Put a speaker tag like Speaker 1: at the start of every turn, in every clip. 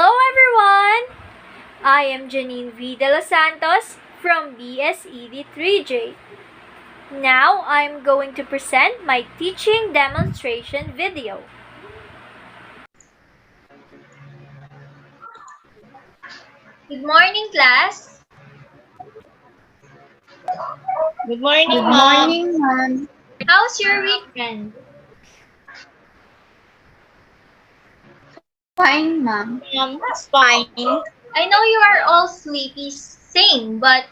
Speaker 1: Hello everyone! I am Janine V. De Los Santos from BSED 3J. Now I'm going to present my teaching demonstration video. Good morning, class.
Speaker 2: Good morning,
Speaker 3: Good
Speaker 2: Mom.
Speaker 3: morning, ma'am.
Speaker 1: How's your weekend?
Speaker 3: Fine, ma'am.
Speaker 2: It's fine.
Speaker 1: I know you are all sleepy, same, but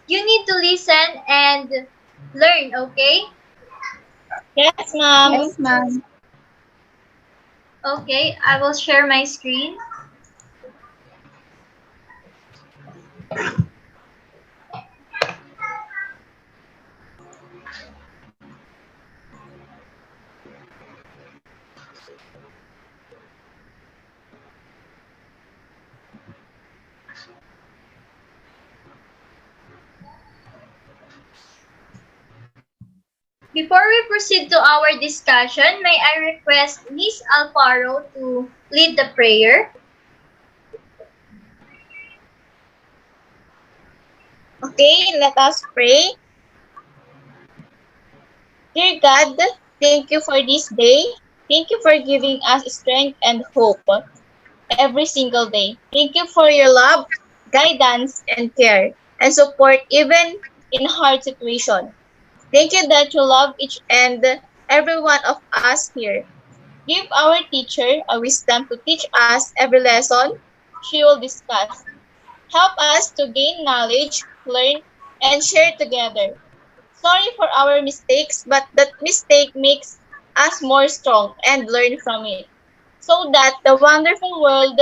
Speaker 1: you need to listen and learn, okay?
Speaker 2: Yes, Mom.
Speaker 3: Yes, ma'am.
Speaker 1: Okay, I will share my screen. Before we proceed to our discussion, may I request Miss Alfaro to lead the prayer?
Speaker 2: Okay, let us pray. Dear God, thank you for this day. Thank you for giving us strength and hope every single day. Thank you for your love, guidance, and care, and support even in hard situations. Thank you that you love each and every one of us here. Give our teacher a wisdom to teach us every lesson she will discuss. Help us to gain knowledge, learn, and share together. Sorry for our mistakes, but that mistake makes us more strong and learn from it, so that the wonderful world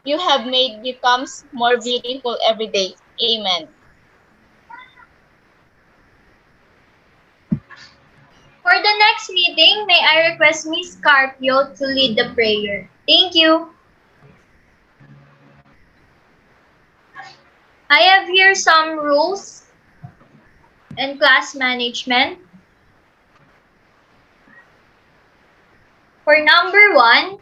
Speaker 2: you have made becomes more beautiful every day. Amen.
Speaker 1: For the next meeting, may I request Miss Carpio to lead the prayer. Thank you. I have here some rules and class management. For number 1,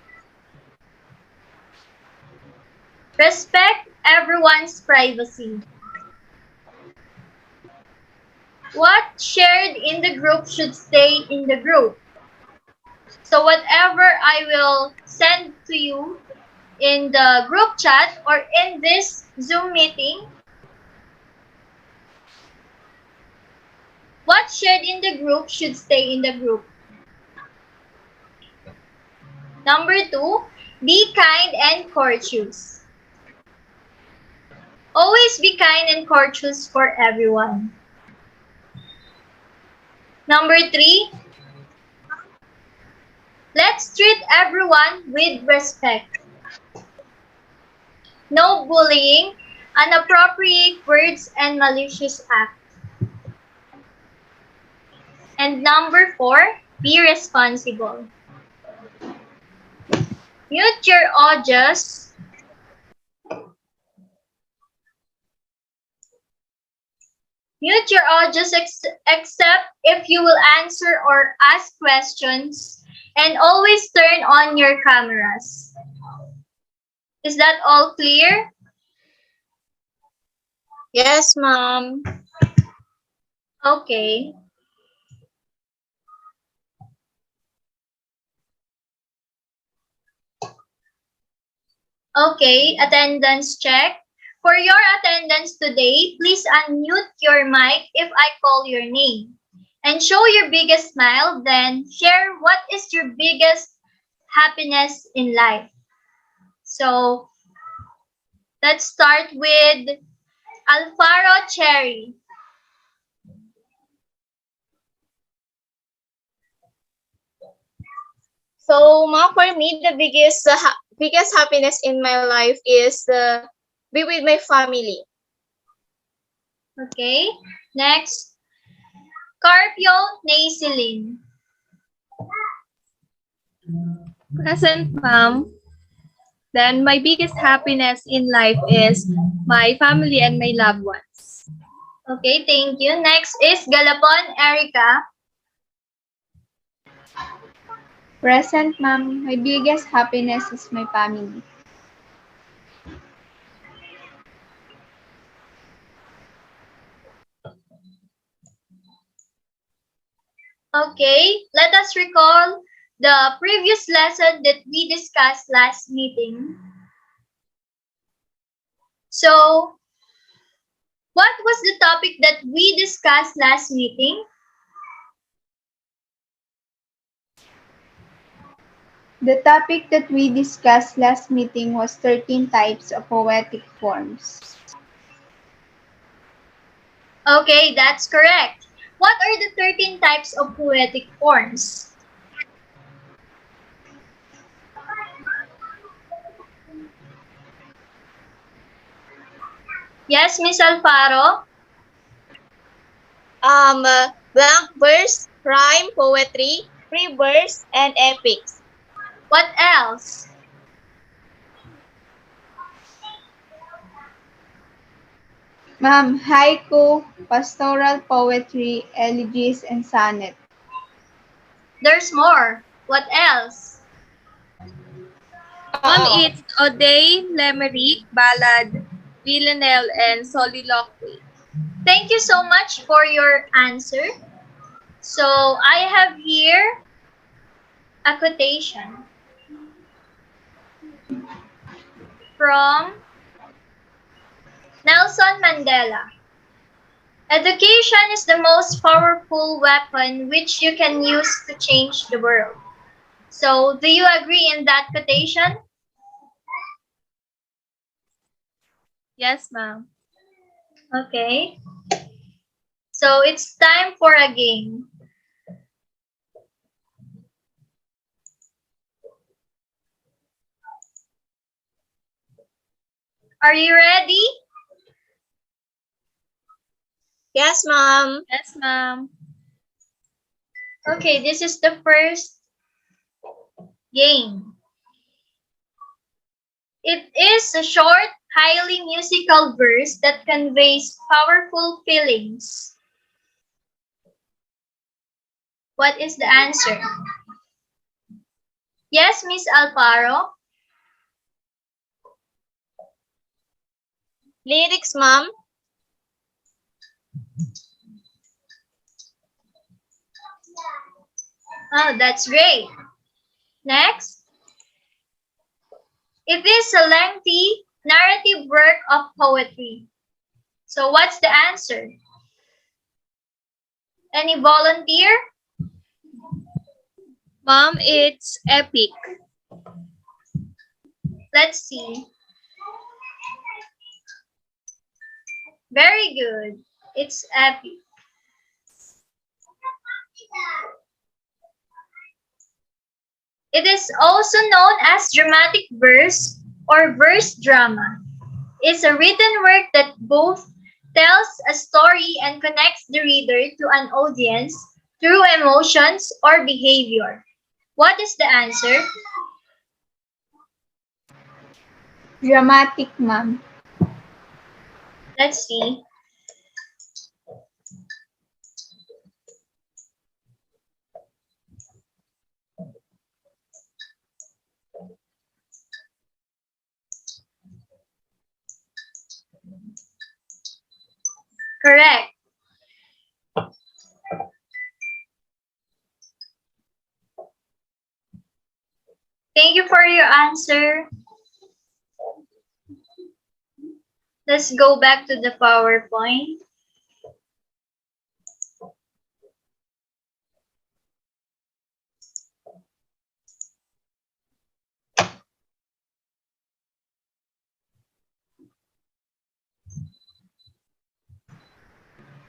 Speaker 1: respect everyone's privacy. What shared in the group should stay in the group. So whatever I will send to you in the group chat or in this Zoom meeting, what shared in the group should stay in the group. Number 2, be kind and courteous. Always be kind and courteous for everyone. Number 3, let's treat everyone with respect. No bullying, inappropriate words, and malicious acts. And number 4, be responsible. Mute your audios. Mute your audios except if you will answer or ask questions, and always turn on your cameras. Is that all clear?
Speaker 2: Yes, Mom.
Speaker 1: Okay. Okay, attendance check. For your attendance today, please unmute your mic if I call your name. And show your biggest smile, then share what is your biggest happiness in life. So, let's start with Alfaro Cherry.
Speaker 2: So, Mom, for me, the biggest happiness in my life is be with my family.
Speaker 1: Okay, next, Carpio Nacilin.
Speaker 4: Present, ma'am. Then my biggest happiness in life is my family and my loved ones.
Speaker 1: Okay, thank you. Next is Galapon Erica.
Speaker 3: Present, ma'am. My biggest happiness is my family.
Speaker 1: Okay, let us recall the previous lesson that we discussed last meeting. So, what was the topic that we discussed last meeting?
Speaker 3: The topic that we discussed last meeting was 13 types of poetic forms.
Speaker 1: Okay, that's correct. What are the 13 types of poetic forms? Yes, Miss Alfaro?
Speaker 2: Blank verse, rhyme, poetry, free verse, and epics.
Speaker 1: What else?
Speaker 3: Ma'am, haiku, pastoral poetry, elegies, and sonnet.
Speaker 1: There's more. What else?
Speaker 4: It's Oday, Limerick, Ballad, Villanelle, and Soliloquy.
Speaker 1: Thank you so much for your answer. So I have here a quotation from Nelson Mandela. Education is the most powerful weapon which you can use to change the world. So, do you agree in that quotation?
Speaker 4: Yes, ma'am.
Speaker 1: Okay. So, it's time for a game. Are you ready?
Speaker 2: Yes, ma'am.
Speaker 4: Yes, ma'am.
Speaker 1: Okay, this is the first game. It is a short, highly musical verse that conveys powerful feelings. What is the answer? Yes, Miss Alfaro?
Speaker 2: Lyrics, ma'am.
Speaker 1: Oh, that's great. Next. It is a lengthy narrative work of poetry. So what's the answer? Any volunteer?
Speaker 4: Ma'am, it's epic.
Speaker 1: Let's see. Very good. It's epic. It is also known as dramatic verse or verse drama. It's a written work that both tells a story and connects the reader to an audience through emotions or behavior. What is the answer?
Speaker 3: Dramatic, ma'am.
Speaker 1: Let's see. Correct. Thank you for your answer. Let's go back to the PowerPoint.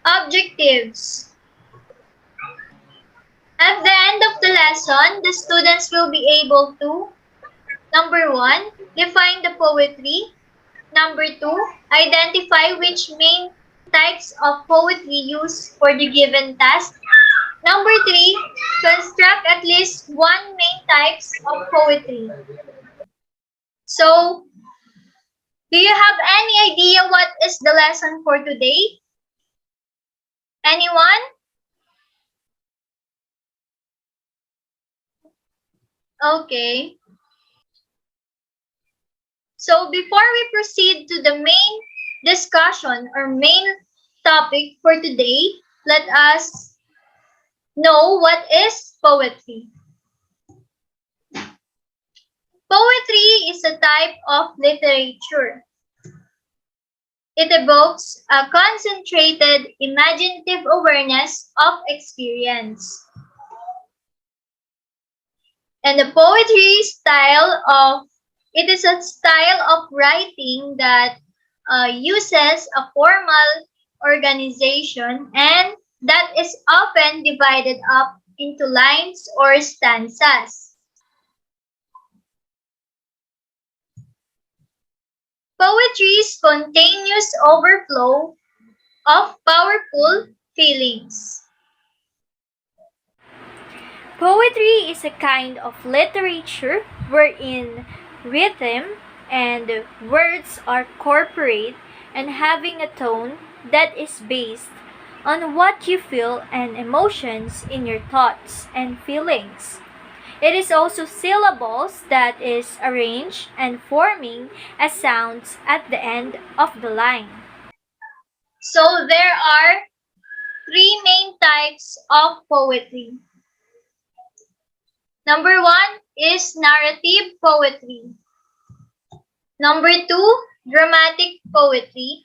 Speaker 1: Objectives. At the end of the lesson, the students will be able to: number 1, define the poetry. Number 2, identify which main types of poetry used for the given task. Number 3, construct at least one main types of poetry. So, do you have any idea what is the lesson for today? Anyone? Okay. So before we proceed to the main discussion or main topic for today, let us know what is poetry. Poetry is a type of literature. It evokes a concentrated imaginative awareness of experience. And the poetry it is a style of writing that uses a formal organization and that is often divided up into lines or stanzas. Poetry's spontaneous overflow of powerful feelings.
Speaker 5: Poetry is a kind of literature wherein rhythm and words are corporate and having a tone that is based on what you feel and emotions in your thoughts and feelings. It is also syllables that is arranged and forming a sounds at the end of the line.
Speaker 1: So there are three main types of poetry. Number one is narrative poetry. Number two, dramatic poetry.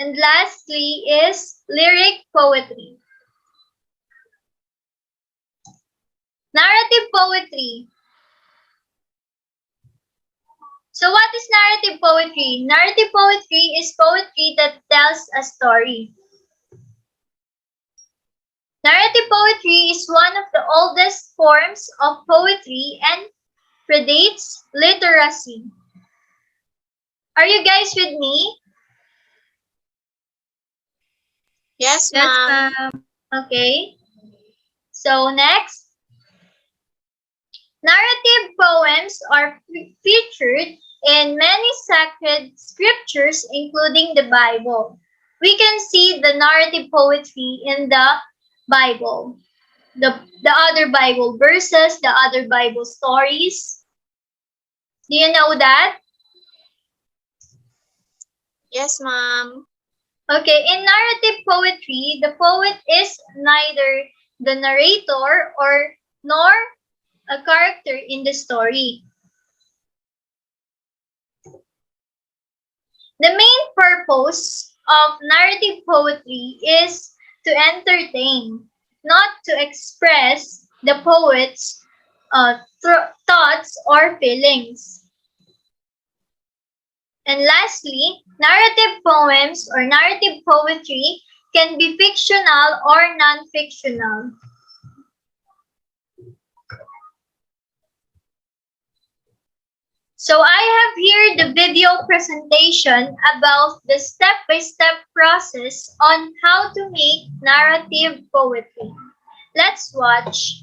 Speaker 1: And lastly is lyric poetry. Narrative poetry. So what is narrative poetry? Narrative poetry is poetry that tells a story. Narrative poetry is one of the oldest forms of poetry and predates literacy. Are you guys with me?
Speaker 2: Yes,
Speaker 4: Yes,
Speaker 2: ma'am.
Speaker 4: ma'am.
Speaker 1: Okay. So next. Narrative poems are featured in many sacred scriptures, including the Bible. We can see the narrative poetry in the Bible, the other Bible verses, the other Bible stories. Do you know that?
Speaker 2: Yes, ma'am.
Speaker 1: Okay, in narrative poetry, the poet is neither the narrator nor a character in the story. The main purpose of narrative poetry is to entertain, not to express the poet's thoughts or feelings. And lastly, narrative poems or narrative poetry can be fictional or non-fictional. So I have here the video presentation about the step-by-step process on how to make narrative poetry. Let's watch.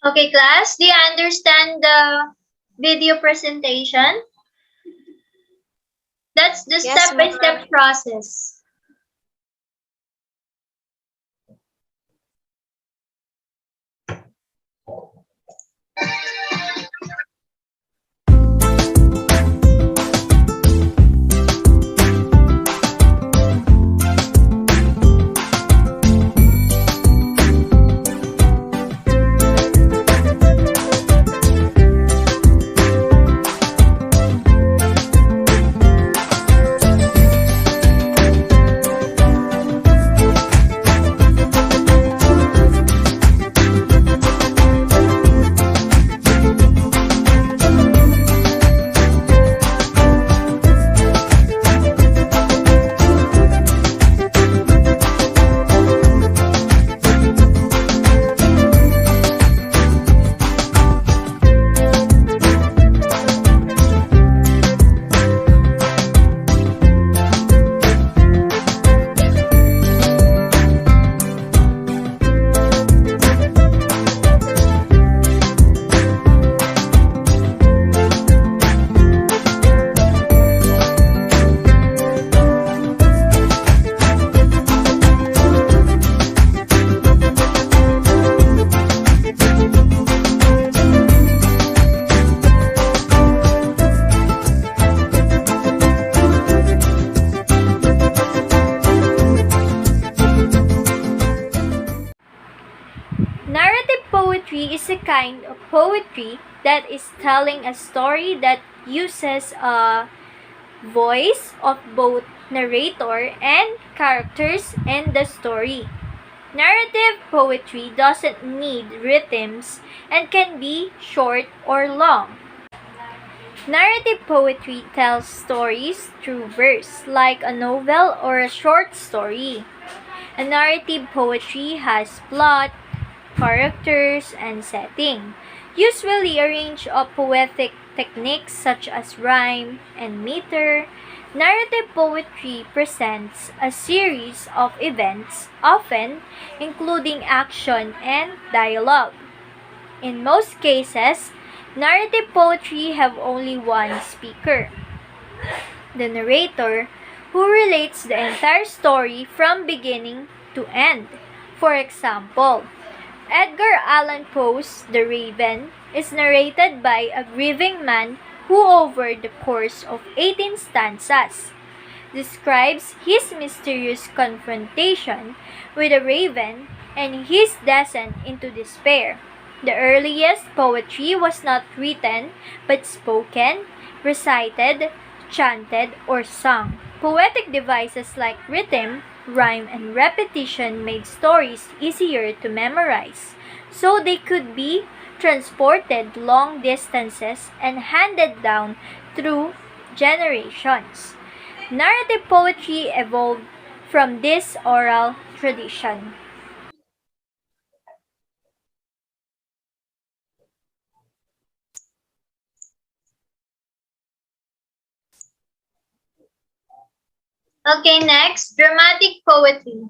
Speaker 1: Okay, class, do you understand the video presentation? That's the
Speaker 2: Yes,
Speaker 1: step-by-step process.
Speaker 5: kind of poetry that is telling a story that uses a voice of both narrator and characters in the story. Narrative poetry doesn't need rhythms and can be short or long. Narrative poetry tells stories through verse, like a novel or a short story. A narrative poetry has plot, characters, and setting, usually a range of poetic techniques such as rhyme and meter. Narrative poetry presents a series of events, often including action and dialogue. In most cases, narrative poetry have only one speaker, the narrator, who relates the entire story from beginning to end. For example, Edgar Allan Poe's The Raven is narrated by a grieving man who, over the course of 18 stanzas, describes his mysterious confrontation with a raven and his descent into despair. The earliest poetry was not written but spoken, recited, chanted, or sung. Poetic devices like rhythm, rhyme, and repetition made stories easier to memorize, so they could be transported long distances and handed down through generations. Narrative poetry evolved from this oral tradition.
Speaker 1: Okay, next, dramatic poetry.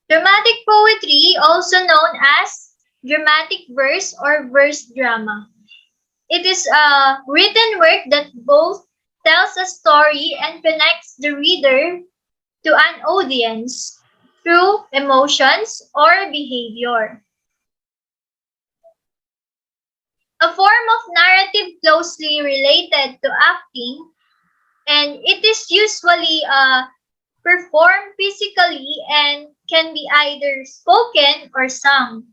Speaker 1: Dramatic poetry, also known as dramatic verse or verse drama. It is a written work that both tells a story and connects the reader to an audience through emotions or behavior. A form of narrative closely related to acting, and it is usually performed physically and can be either spoken or sung.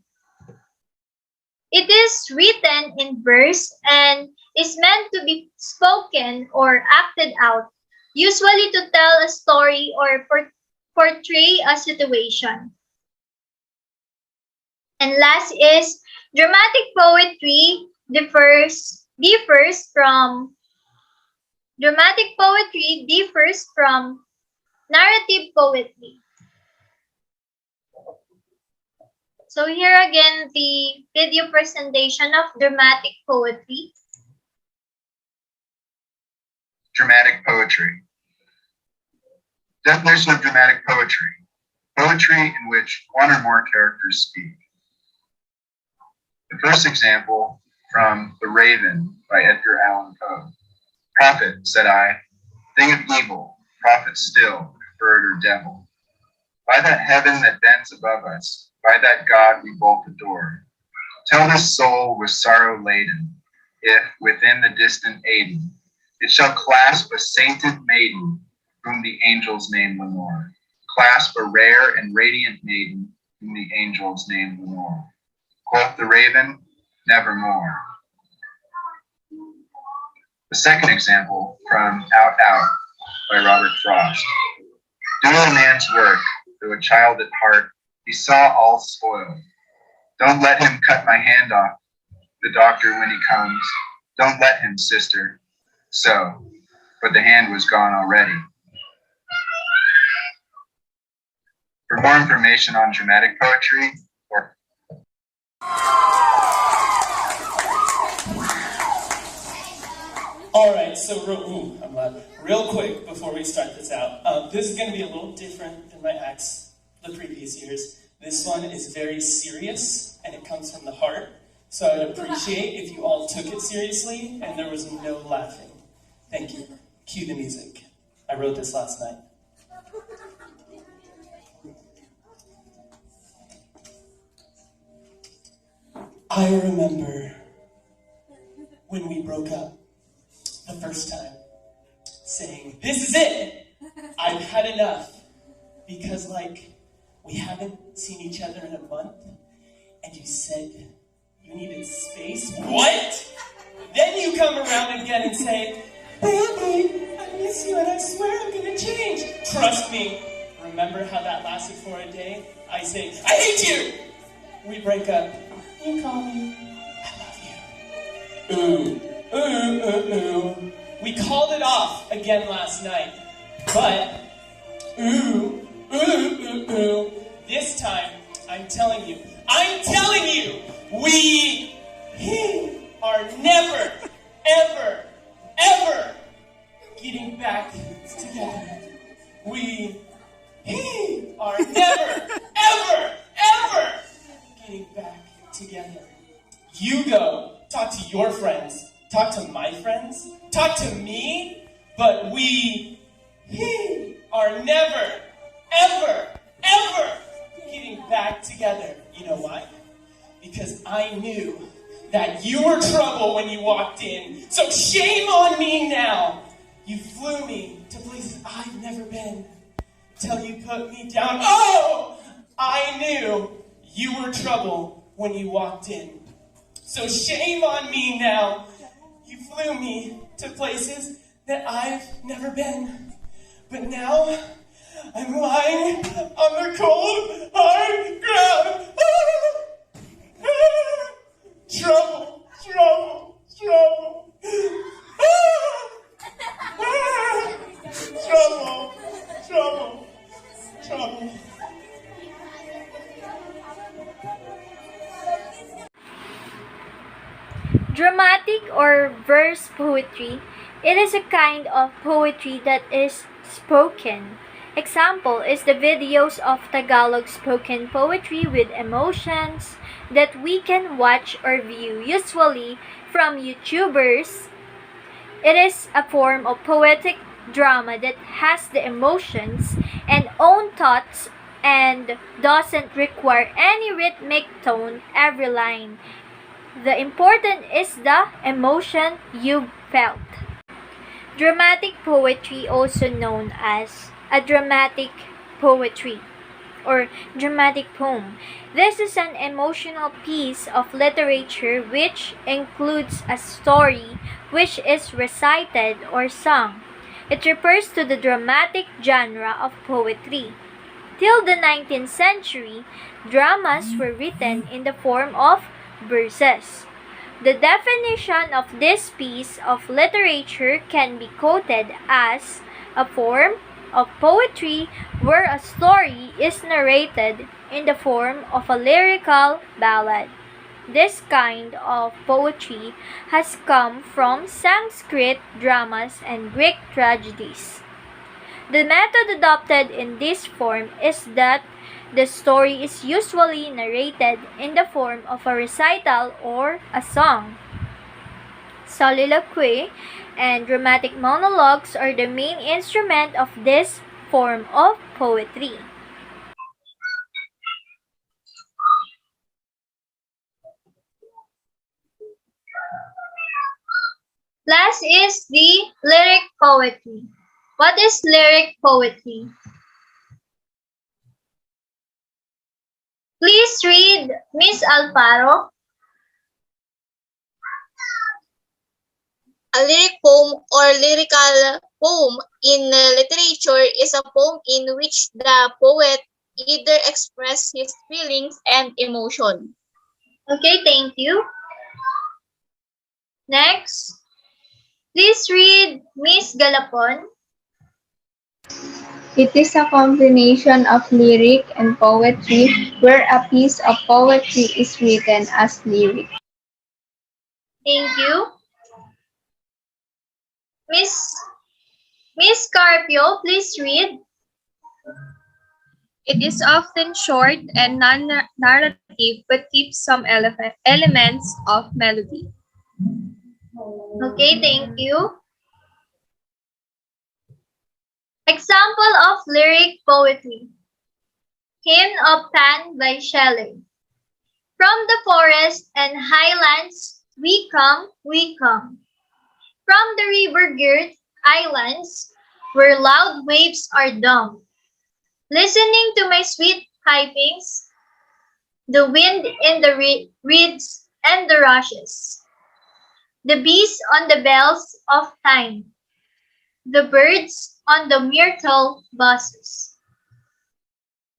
Speaker 1: It is written in verse and is meant to be spoken or acted out, usually to tell a story or portray a situation. And last is dramatic poetry differs from narrative poetry. So here again the video presentation of dramatic poetry.
Speaker 6: Dramatic poetry. Definition of dramatic poetry. Poetry in which one or more characters speak. The first example from The Raven by Edgar Allan Poe. Prophet, said I, thing of evil, prophet still, bird or devil. By that heaven that bends above us, by that God we both adore, tell this soul with sorrow laden, if within the distant Aden, it shall clasp a sainted maiden, whom the angels name Lenore. Clasp a rare and radiant maiden, whom the angels name Lenore. Quoth the Raven, nevermore. The second example from Out Out by Robert Frost. Do no man's work, though a child at heart, he saw all spoiled. Don't let him cut my hand off, the doctor when he comes. Don't let him, sister. So, but the hand was gone already. For more information on dramatic poetry, or
Speaker 7: All right, so I'm loud. Real quick before we start this out, this is going to be a little different than my acts the previous years. This one is very serious and it comes from the heart. So I would appreciate if you all took it seriously and there was no laughing. Thank you. Cue the music. I wrote this last night. I remember when we broke up the first time, saying, this is it! I've had enough. Because, we haven't seen each other in a month, and you said you needed space. What? Then you come around again and say, baby, I miss you and I swear I'm gonna change. Trust me. Remember how that lasted for a day? I say, I hate you! We break up. You call me, I love you. Ooh, ooh, ooh, ooh. We called it off again last night. But, ooh, ooh, ooh, ooh. This time, I'm telling you, we are never, ever, ever getting back together. We are never, ever, ever getting back together. You go talk to your friends, talk to my friends, talk to me, but we are never, ever, ever getting back together. You know why? Because I knew that you were trouble when you walked in. So shame on me now. You flew me to places I've never been till you put me down. Oh, I knew you were trouble when you walked in. So shame on me now. You flew me to places that I've never been. But now I'm lying on the cold, hard ground. Trouble, trouble, trouble. Trouble, trouble, trouble.
Speaker 5: Dramatic or verse poetry. It is a kind of poetry that is spoken. Example is the videos of Tagalog spoken poetry with emotions that we can watch or view, usually from YouTubers. It is a form of poetic drama that has the emotions and own thoughts and doesn't require any rhythmic tone every line. The important is the emotion you felt. Dramatic poetry, also known as a dramatic poetry or dramatic poem. This is an emotional piece of literature which includes a story which is recited or sung. It refers to the dramatic genre of poetry. Till the 19th century, dramas were written in the form of verses. The definition of this piece of literature can be quoted as a form of poetry where a story is narrated in the form of a lyrical ballad. This kind of poetry has come from Sanskrit dramas and Greek tragedies. The method adopted in this form is that the story is usually narrated in the form of a recital or a song. Soliloquy and dramatic monologues are the main instrument of this form of poetry.
Speaker 1: Last is the lyric poetry. What is lyric poetry? Please read, Miss Alfaro.
Speaker 2: A lyric poem or lyrical poem in literature is a poem in which the poet either expresses his feelings and emotion.
Speaker 1: Okay, thank you. Next, please read, Miss Galapon.
Speaker 3: It is a combination of lyric and poetry where a piece of poetry is written as lyric.
Speaker 1: Thank you. Miss Carpio, please read.
Speaker 4: It is often short and non-narrative but keeps some elements of melody.
Speaker 1: Okay, thank you. Example of lyric poetry. Hymn of Pan by Shelley. From the forest and highlands we come, we come. From the river-girt islands where loud waves are dumb. Listening to my sweet pipings, the wind in the reeds and the rushes, the bees on the bells of thyme, the birds on the myrtle buzzes,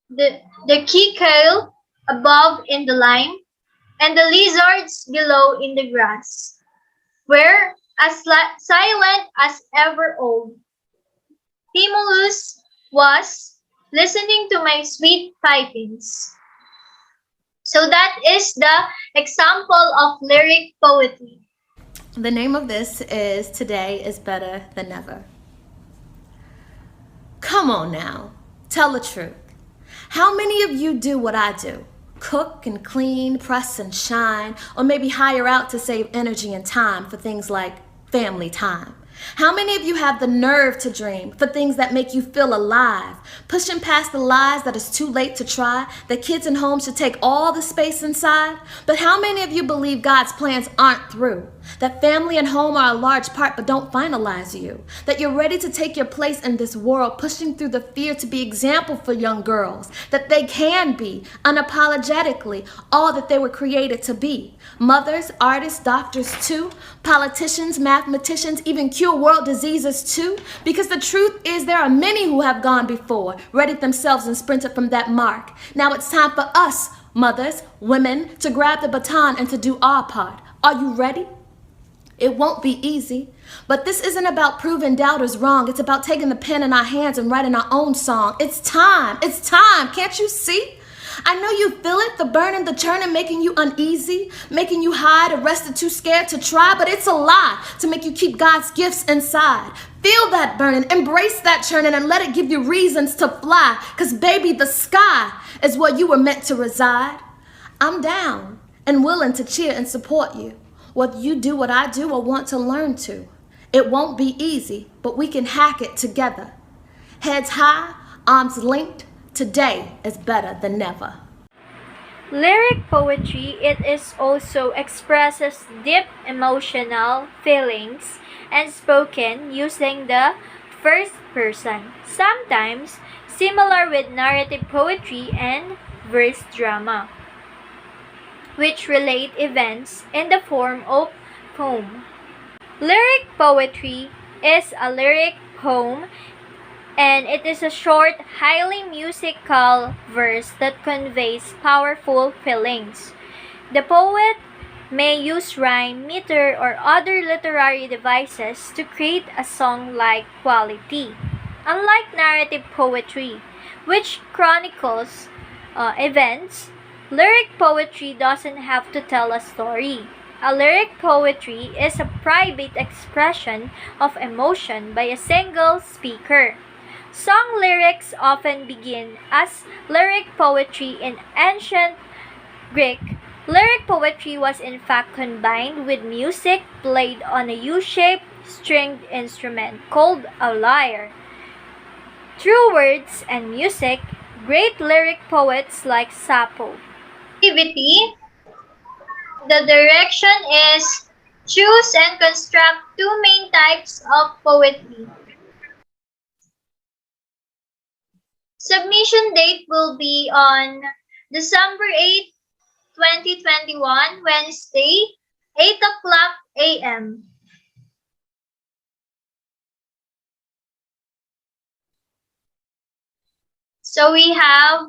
Speaker 1: the kikale above in the lime, and the lizards below in the grass, were as silent as ever old. Timulus was listening to my sweet pipings. So that is the example of lyric poetry.
Speaker 8: The name of this is Today is Better Than Never. Come on now, tell the truth. How many of you do what I do? Cook and clean, press and shine, or maybe hire out to save energy and time for things like family time? How many of you have the nerve to dream for things that make you feel alive, pushing past the lies that it's too late to try, that kids and homes should take all the space inside? But how many of you believe God's plans aren't through, that family and home are a large part but don't finalize you, that you're ready to take your place in this world, pushing through the fear to be example for young girls, that they can be unapologetically all that they were created to be? Mothers, artists, doctors too, politicians, mathematicians, even cure world diseases too, because the truth is there are many who have gone before, readied themselves and sprinted from that mark. Now it's time for us, mothers, women, to grab the baton and to do our part. Are you ready? It won't be easy, but this isn't about proving doubters wrong. It's about taking the pen in our hands and writing our own song. It's time, can't you see? I know you feel it, the burning, the churning, making you uneasy, making you hide, arrested, too scared to try, but it's a lie to make you keep God's gifts inside. Feel that burning, embrace that churning, and let it give you reasons to fly, because baby, the sky is where you were meant to reside. I'm down and willing to cheer and support you, whether you do what I do or want to learn to. It won't be easy, but we can hack it together. Heads high, arms linked, today is better than never.
Speaker 5: Lyric poetry, it is also expresses deep emotional feelings and spoken using the first person, sometimes similar with narrative poetry and verse drama, which relate events in the form of poem. Lyric poetry is a lyric poem, and it is a short, highly musical verse that conveys powerful feelings. The poet may use rhyme, meter, or other literary devices to create a song-like quality. Unlike narrative poetry, which chronicles events, lyric poetry doesn't have to tell a story. A lyric poetry is a private expression of emotion by a single speaker. Song lyrics often begin as lyric poetry in ancient Greek. Lyric poetry was in fact combined with music played on a U-shaped stringed instrument called a lyre. Through words and music, great lyric poets like Sappho.
Speaker 1: Activity. The direction is choose and construct two main types of poetry. Submission date will be on December 8, 2021, Wednesday, 8 o'clock a.m. So we have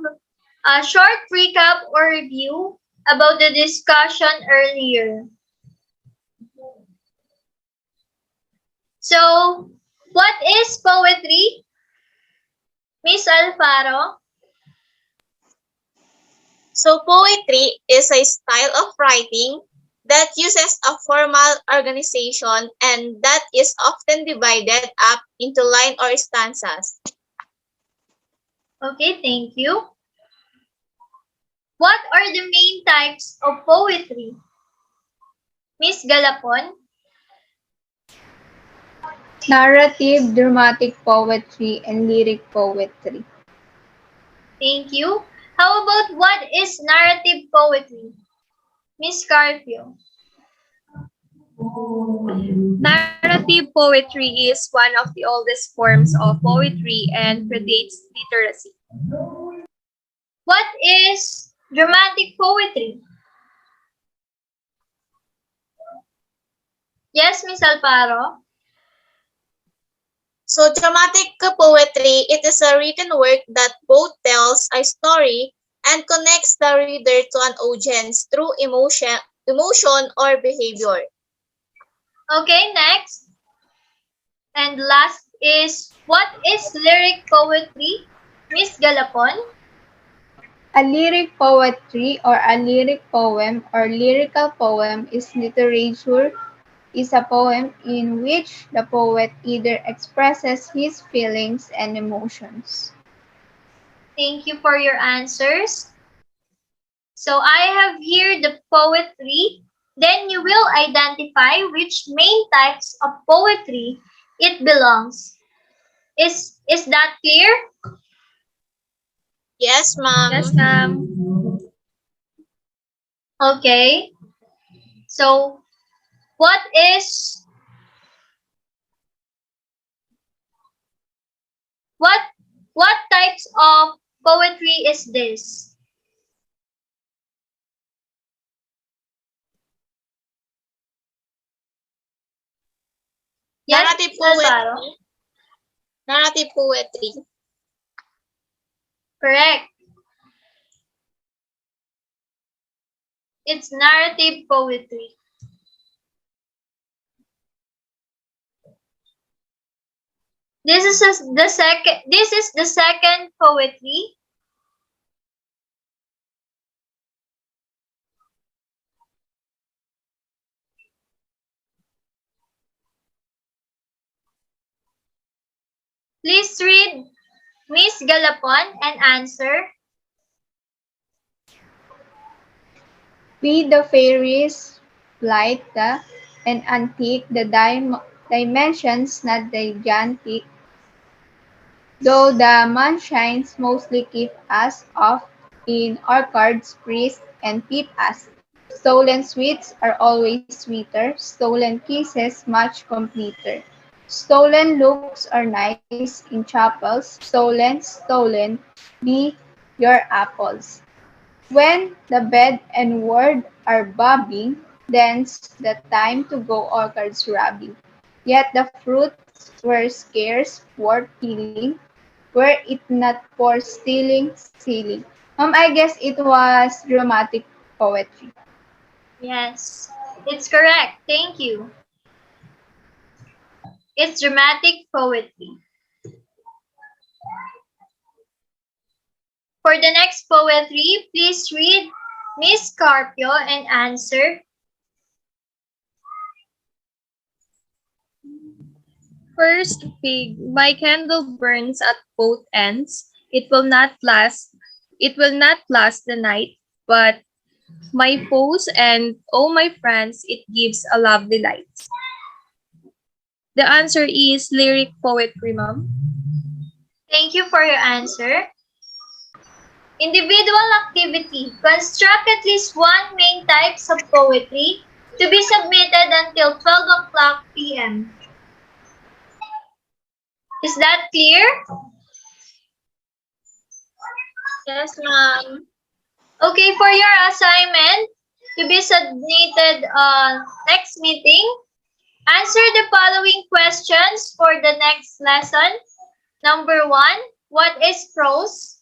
Speaker 1: a short recap or review about the discussion earlier. So, what is poetry? Miss Alfaro?
Speaker 2: So poetry is a style of writing that uses a formal organization and that is often divided up into line or stanzas.
Speaker 1: Okay, thank you. What are the main types of poetry? Miss Galapon?
Speaker 3: Narrative, dramatic poetry, and lyric poetry.
Speaker 1: Thank you. How about what is narrative poetry? Miss Carpio?
Speaker 4: Narrative poetry is one of the oldest forms of poetry and predates literacy.
Speaker 1: What is Dramatic poetry. Yes, Miss Alparo?
Speaker 2: So dramatic poetry, it is a written work that both tells a story and connects the reader to an audience through emotion or behavior.
Speaker 1: Okay, next. And last is, what is lyric poetry? Miss Galapon?
Speaker 3: A lyric poetry or a lyric poem or lyrical poem is a poem in which the poet either expresses his feelings and emotions.
Speaker 1: Thank you for your answers. So I have here the poetry. Then you will identify which main types of poetry it belongs. Is that clear?
Speaker 2: Yes, ma'am.
Speaker 4: Yes, ma'am.
Speaker 1: Okay. So what is what what types of poetry is this? Yes,
Speaker 2: Narrative
Speaker 1: Miss Alvaro?
Speaker 2: poetry. Narrative poetry.
Speaker 1: Correct. It's narrative poetry. This is the second poetry. Please read Miss Galapon and answer.
Speaker 3: Feed the fairies, flight and antique, the dimensions not gigantic, though the moonshines mostly keep us off in orchards, breeze, and peep us. Stolen sweets are always sweeter, stolen kisses much completer. Stolen looks are nice in chapels, stolen be your apples. When the bed and word are bobbing, then's the time to go orchards robbing. Yet the fruits were scarce, worth peeling, were it not for stealing. I guess it was dramatic poetry.
Speaker 1: Yes, it's correct. Thank you. It's dramatic poetry. For the next poetry, please read Miss Carpio and answer.
Speaker 4: First pig, my candle burns at both ends. It will not last. It will not last the night, but my foes and all my friends, it gives a lovely light. The answer is lyric poetry, ma'am.
Speaker 1: Thank you for your answer. Individual activity. Construct at least one main types of poetry to be submitted until 12 o'clock p.m. Is that clear?
Speaker 2: Yes, ma'am.
Speaker 1: Okay, for your assignment to be submitted next meeting, answer the following questions for the next lesson. Number 1, what is prose?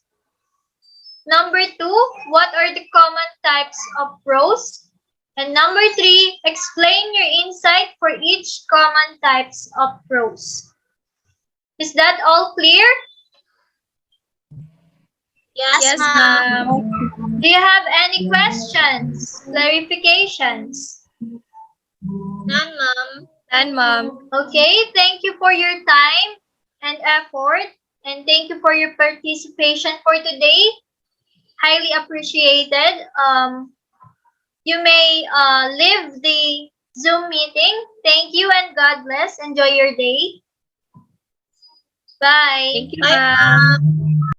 Speaker 1: Number 2, what are the common types of prose? And number 3, explain your insight for each common types of prose. Is that all clear?
Speaker 2: Yes,
Speaker 4: Yes,
Speaker 2: ma'am.
Speaker 4: ma'am.
Speaker 1: Do you have any questions, clarifications?
Speaker 2: None, ma'am.
Speaker 4: And ma'am.
Speaker 1: Okay, thank you for your time and effort, and thank you for your participation for today. Highly appreciated. You may leave the Zoom meeting. Thank you and God bless. Enjoy your day. Bye.
Speaker 4: Thank you,
Speaker 2: Bye,
Speaker 4: ma'am.
Speaker 2: ma'am.